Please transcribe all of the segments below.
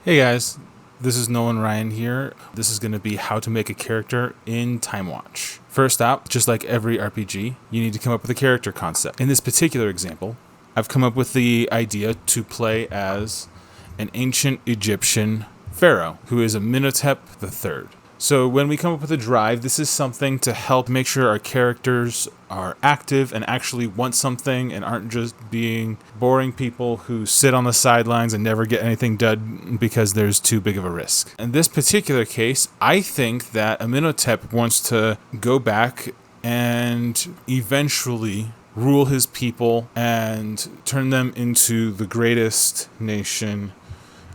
Hey guys, this is Nolan-Ryan here. This is going to be how to make a character in Timewatch. First out, just like every RPG, you need to come up with a character concept. In this particular example, I've come up with the idea to play as an ancient Egyptian pharaoh who is Amenhotep III. So when we come up with a drive, this is something to help make sure our characters are active and actually want something and aren't just being boring people who sit on the sidelines and never get anything done because there's too big of a risk. In this particular case, I think that Amenhotep wants to go back and eventually rule his people and turn them into the greatest nation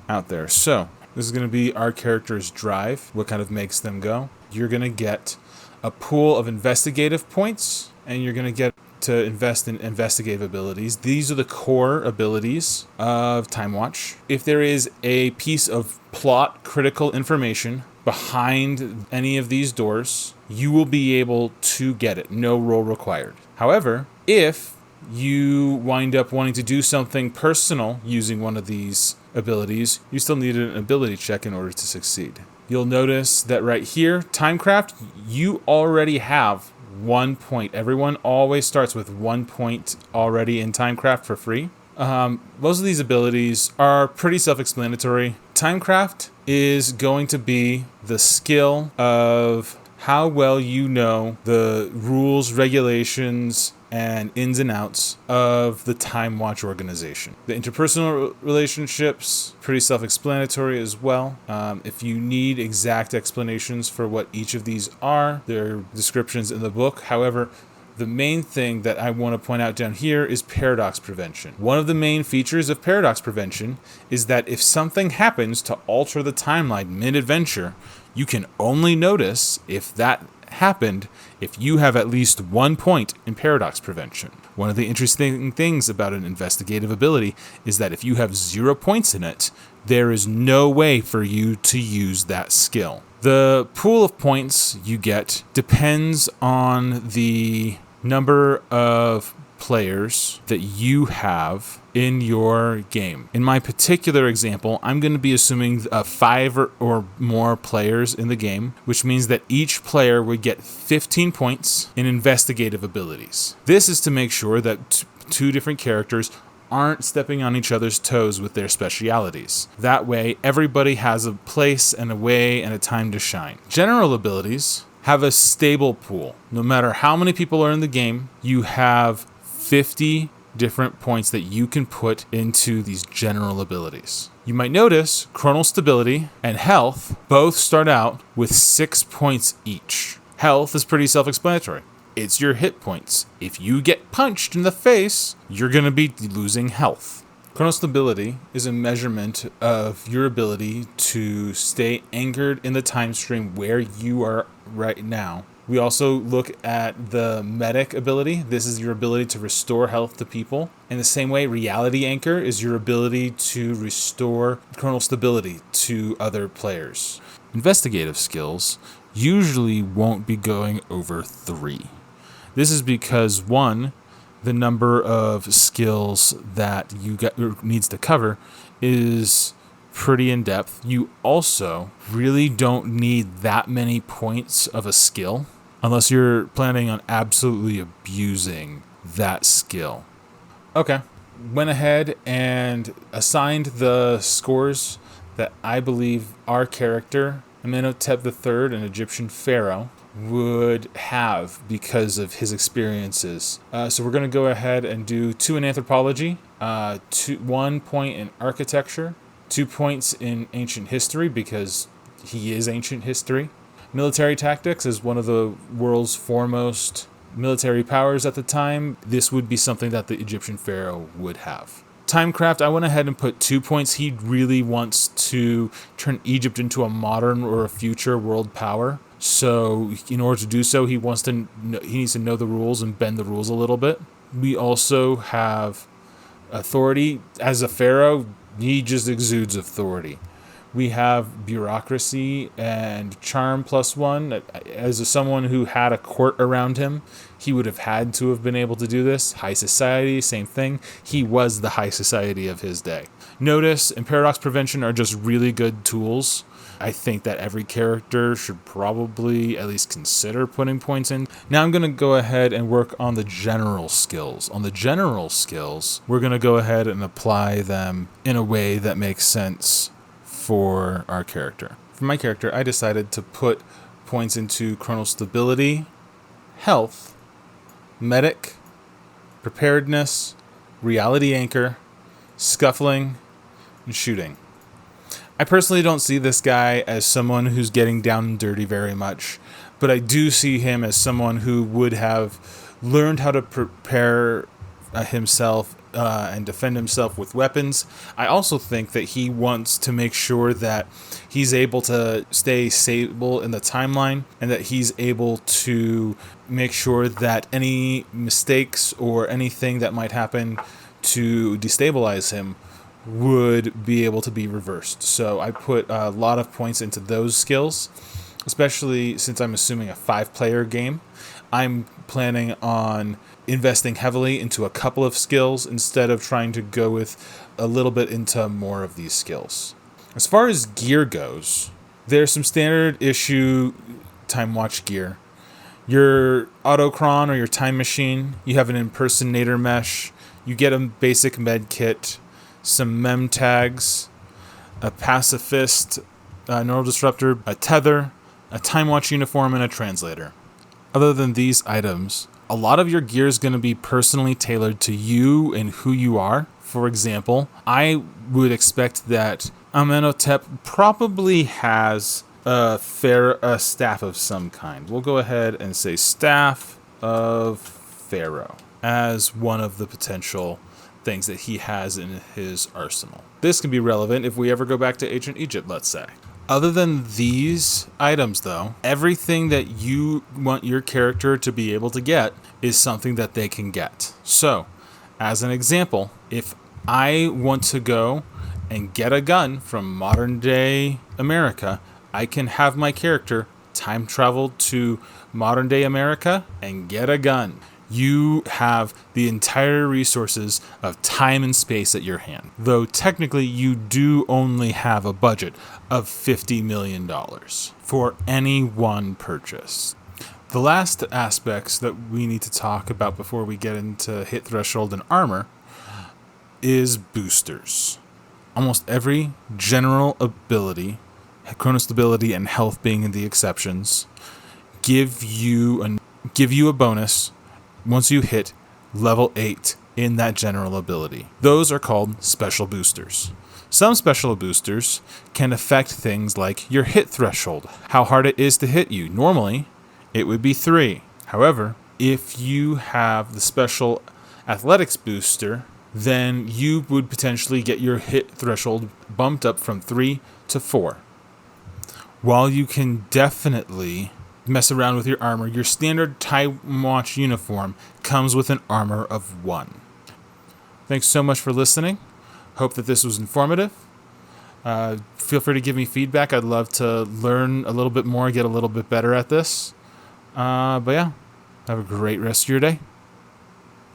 out there. So this is going to be our character's drive, what kind of makes them go. You're going to get a pool of investigative points, and you're going to get to invest in investigative abilities. These are the core abilities of Timewatch. If there is a piece of plot critical information behind any of these doors, you will be able to get it. No roll required. However, if you wind up wanting to do something personal using one of these abilities, you still need an ability check in order to succeed. You'll notice that right here, Timecraft, you already have 1 point. Everyone always starts with 1 point already in Timecraft for free. Most of these abilities are pretty self-explanatory. Timecraft is going to be the skill of how well you know the rules, regulations, and ins and outs of the Timewatch organization. The interpersonal relationships, pretty self-explanatory as well. If you need exact explanations for what each of these are, there are descriptions in the book. However, the main thing that I want to point out down here is paradox prevention. One of the main features of paradox prevention is that if something happens to alter the timeline mid-adventure, you can only notice if that happened if you have at least 1 point in paradox prevention. One of the interesting things about an investigative ability is that if you have 0 points in it, there is no way for you to use that skill. The pool of points you get depends on the number of players that you have in your game. In my particular example, I'm going to be assuming 5 or more players in the game, which means that each player would get 15 points in investigative abilities. This is to make sure that two different characters aren't stepping on each other's toes with their specialities. That way, everybody has a place and a way and a time to shine. General abilities have a stable pool. No matter how many people are in the game, you have 50 different points that you can put into these general abilities. You might notice chronal stability and health both start out with 6 points each. Health is pretty self-explanatory. It's your hit points. If you get punched in the face, you're going to be losing health. Chronal stability is a measurement of your ability to stay anchored in the time stream where you are right now. We also look at the medic ability. This is your ability to restore health to people. In the same way, reality anchor is your ability to restore chronal stability to other players. Investigative skills usually won't be going over 3. This is because 1, the number of skills that you needs to cover is pretty in depth. You also really don't need that many points of a skill unless you're planning on absolutely abusing that skill. Okay, went ahead and assigned the scores that I believe our character, Amenhotep III, an Egyptian pharaoh, would have because of his experiences. So we're going to go ahead and do 2 in anthropology, 1 point in architecture, 2 points in ancient history because he is ancient history. Military tactics is one of the world's foremost military powers at the time. This would be something that the Egyptian pharaoh would have. Timecraft, I went ahead and put 2 points. He really wants to turn Egypt into a modern or a future world power. So in order to do so, he needs to know the rules and bend the rules a little bit. We also have authority. As a pharaoh, he just exudes authority. We have bureaucracy and charm +1. As someone who had a court around him, he would have had to have been able to do this. High society, same thing. He was the high society of his day. Notice and paradox prevention are just really good tools. I think that every character should probably at least consider putting points in. Now I'm going to go ahead and work on the general skills. On the general skills, we're going to go ahead and apply them in a way that makes sense for our character. For my character, I decided to put points into chronostability, health, medic, preparedness, reality anchor, scuffling, and shooting. I personally don't see this guy as someone who's getting down and dirty very much, but I do see him as someone who would have learned how to prepare himself and defend himself with weapons. I also think that he wants to make sure that he's able to stay stable in the timeline and that he's able to make sure that any mistakes or anything that might happen to destabilize him would be able to be reversed. So I put a lot of points into those skills, especially since I'm assuming a 5-player game. I'm planning on investing heavily into a couple of skills instead of trying to go with a little bit into more of these skills. As far as gear goes, there's some standard issue Timewatch gear. Your autochron or your time machine, you have an impersonator mesh, you get a basic med kit, some mem tags, a pacifist, a neural disruptor, a tether, a Timewatch uniform, and a translator. Other than these items, a lot of your gear is going to be personally tailored to you and who you are. For example, I would expect that Amenhotep probably has a staff of some kind. We'll go ahead and say staff of Pharaoh as one of the potential things that he has in his arsenal. This can be relevant if we ever go back to ancient Egypt, let's say. Other than these items, though, everything that you want your character to be able to get is something that they can get. So, as an example, if I want to go and get a gun from modern day America, I can have my character time travel to modern day America and get a gun. You have the entire resources of time and space at your hand, though technically you do only have a budget of $50 million for any one purchase. The last aspects that we need to talk about before we get into hit threshold and armor is boosters. Almost every general ability, chronostability and health being the exceptions, give you a bonus once you hit level 8 in that general ability. Those are called special boosters. Some special boosters can affect things like your hit threshold, how hard it is to hit you. Normally, it would be 3. However, if you have the special athletics booster, then you would potentially get your hit threshold bumped up from 3 to 4. While you can definitely mess around with your armor, your standard Timewatch uniform comes with an armor of 1. Thanks so much for listening. Hope that this was informative. Feel free to give me feedback. I'd love to learn a little bit more, get a little bit better at this. But yeah, have a great rest of your day.